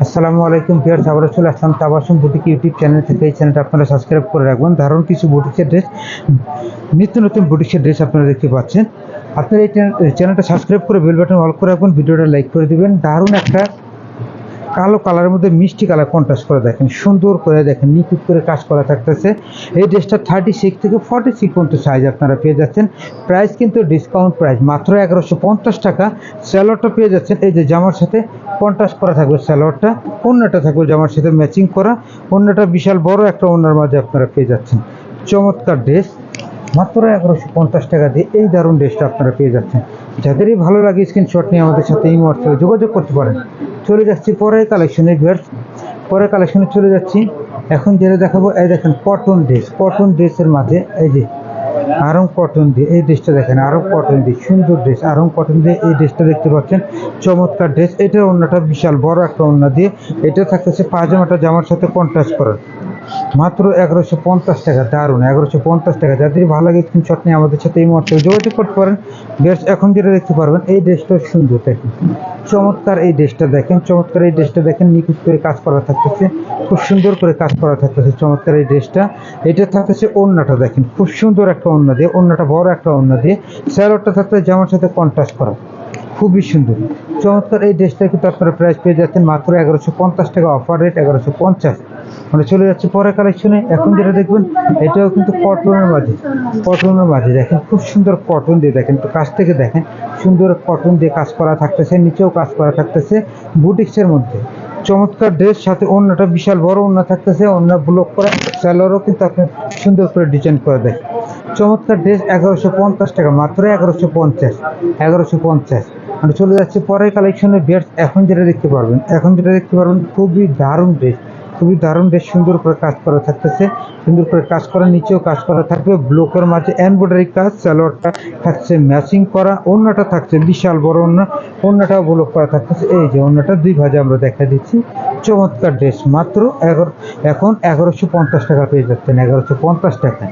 আসসালামু আলাইকুম ভিউয়ার্স, আবারও চলে আসলাম তাবাসসুম বুটিক ইউটিউব চ্যানেল থেকে। এই চ্যানেলটা আপনারা সাবস্ক্রাইব করে রাখবেন। দারুণ কিছু বুটিকের ড্রেস, নিত্য নতুন বুটিকের ড্রেস আপনারা দেখতে পাচ্ছেন। আপনারা এই চ্যানেলটা সাবস্ক্রাইব করে বেল বাটন অল করে রাখবেন, ভিডিওটা লাইক করে দিবেন। দারুণ একটা কালো কালারের মধ্যে মিষ্টি কালার কন্ট্রাস্ট করে দেখেন, সুন্দর করে দেখেন, নিখুঁত করে কাজ করা থাকতেছে। এই ড্রেসটা 36 থেকে 46 পর্যন্ত সাইজ আপনারা পেয়ে যাচ্ছেন। প্রাইস কিন্তু ডিসকাউন্ট প্রাইস, মাত্র 1150 টাকা। স্যালোয়ারটা পেয়ে যাচ্ছেন এই যে জামার সাথে কন্ট্রাস্ট করা থাকবে স্যালোয়ারটা, ওড়নাটা থাকবে জামার সাথে ম্যাচিং করা। ওড়নাটা বিশাল বড় একটা ওড়নার মাঝে আপনারা পেয়ে যাচ্ছেন। চমৎকার ড্রেস, মাত্র 1150 টাকা দিয়ে এই দারুণ ড্রেসটা আপনারা পেয়ে যাচ্ছেন। যাদেরই ভালো লাগে স্ক্রিনশট নিয়ে আমাদের সাথে এই মুহূর্তে যোগাযোগ করতে পারেন। চলে যাচ্ছি পরের কালেকশনে ভিউয়ার্স, পরের কালেকশনে চলে যাচ্ছি। এখন যেটা দেখাবো, এই দেখেন কটন ড্রেস, কটন ড্রেসের মাঝে এই যে আরং কটন দিয়ে এই ড্রেসটা দেখেন, আরং কটন দিয়ে সুন্দর ড্রেস, আরং কটন দিয়ে এই ড্রেসটা দেখতে পাচ্ছেন। চমৎকার ড্রেস, এটার ওড়নাটা বিশাল বড় একটা ওড়না দিয়ে, এটা থাকতেছে পায়জামাটা জামার সাথে কন্ট্রাস্ট করার, মাত্র 1150 টাকা। দারুন 1150 টাকা। যাদের ভালো লাগে স্ক্রিনশট নিয়ে আমাদের সাথে এই মুহূর্তে যোগাযোগ করতে পারেন। ড্রেস এখন যেটা দেখতে পারবেন, এই ড্রেসটা সুন্দর দেখেন, চমৎকার এই ড্রেসটা দেখেন, চমৎকার এই ড্রেসটা দেখেন, নিখুঁত করে কাজ করা থাকতেছে, খুব সুন্দর করে কাজ করা থাকতেছে। চমৎকার এই ড্রেসটা, এটা থাকতেছে ওড়নাটা দেখেন, খুব সুন্দর একটা ওড়না দিয়ে, ওড়নাটা বড় একটা ওড়না দিয়ে, স্যালোয়ারটা থাকতেছে জামার সাথে কন্ট্রাস্ট করা, খুবই সুন্দর চমৎকার এই ড্রেসটা। কিন্তু আপনারা প্রাইস পেয়ে যাচ্ছেন মাত্র 1150 টাকা, অফার রেট 1150। মানে চলে যাচ্ছে পরের কালেকশনে। এখন যেটা দেখবেন, এটাও কিন্তু কটনের মাঝে, কটনের মাঝে দেখেন, খুব সুন্দর কটন দিয়ে দেখেন, একটু কাছ থেকে দেখেন, সুন্দর কটন দিয়ে কাজ করা থাকতেছে, নিচেও কাজ করা থাকতেছে বুটিক্সের মধ্যে। চমৎকার ড্রেস, সাথে ওড়নাটা বিশাল বড় ওড়না থাকতেছে, ওড়না ব্লক করা, স্যালোয়ারও কিন্তু আপনি সুন্দর করে ডিজাইন করে দেখেন। চমৎকার ড্রেস 1150 টাকা, মাত্র 1150, 1150। মানে চলে যাচ্ছে পরের কালেকশনে ড্রেস। এখন যেটা দেখতে পারবেন, এখন যেটা দেখতে পারবেন, খুবই দারুণ ড্রেস, খুবই দারুণ ড্রেস, সুন্দর করে কাজ করা থাকতেছে, সুন্দর করে কাজ করা, নিচেও কাজ করা থাকবে, ব্লকের মাঝে এমব্রয়ডারি কাজ, স্যালোয়ারটা থাকছে ম্যাচিং করা, ওড়নাটা থাকছে বিশাল বড় ওড়না, ওড়নাটাও ব্লক করা থাকতেছে। এই যে ওড়নাটা দুই ভাজে আমরা দেখা দিচ্ছি। চমৎকার ড্রেস, মাত্র এখন 1150 টাকা পেয়ে যাচ্ছেন, 1150 টাকা।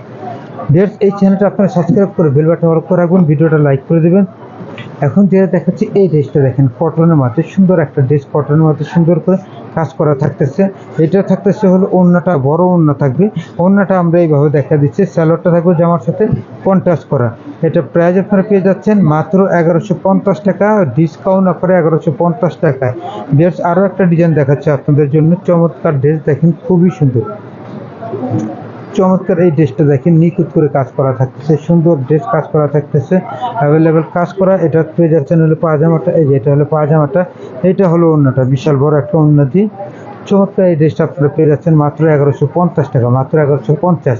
ড্রেস এই চ্যানেলটা আপনারা সাবস্ক্রাইব করে বেল বাটন অল করে রাখবেন, ভিডিওটা লাইক করে দেবেন। এখন যেটা দেখাচ্ছি, এই ড্রেসটা দেখেন, কটনের মাঝে সুন্দর একটা ড্রেস, কটনের মাঝে সুন্দর করে কাজ করা থাকতেছে। এটা থাকতেছে হলো ওড়নাটা বড় ওড়না থাকবে, ওড়নাটা আমরা এইভাবে দেখা দিচ্ছি, স্যালোয়ারটা থাকবে জামার সাথে কন্ট্রাস্ট করা। এটা প্রাইস আপনারা পেয়ে যাচ্ছেন মাত্র 1150 টাকা, ডিসকাউন্ট অফারে 1150 টাকায়। ড্রেস আরও একটা ডিজাইন দেখাচ্ছে আপনাদের জন্য, চমৎকার ড্রেস দেখেন, খুবই সুন্দর। চমৎকার এই ড্রেসটা দেখেন, নিখুঁত করে কাজ করা থাকতেছে, সুন্দর ড্রেস কাজ করা থাকতেছে, অ্যাভেলেবেল কাজ করা। এটা পেয়ে যাচ্ছেন হলো পায়জামাটা, এই যে এটা হলো পায়জামাটা, এটা হলো ওড়নাটা, বিশাল বড় একটা ওড়না দিয়ে। চমৎকার এই ড্রেসটা আপনারা পেয়ে যাচ্ছেন মাত্র 1150 টাকা, মাত্র 1150।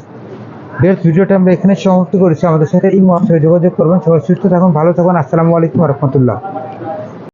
ড্রেস ভিডিওটা আমরা এখানে সমাপ্ত করেছি। আমাদের সাথে এই মুহূর্তে যোগাযোগ করবেন। সবাই সুস্থ থাকুন, ভালো থাকুন। আসসালামু আলাইকুম রহমতুল্লাহ।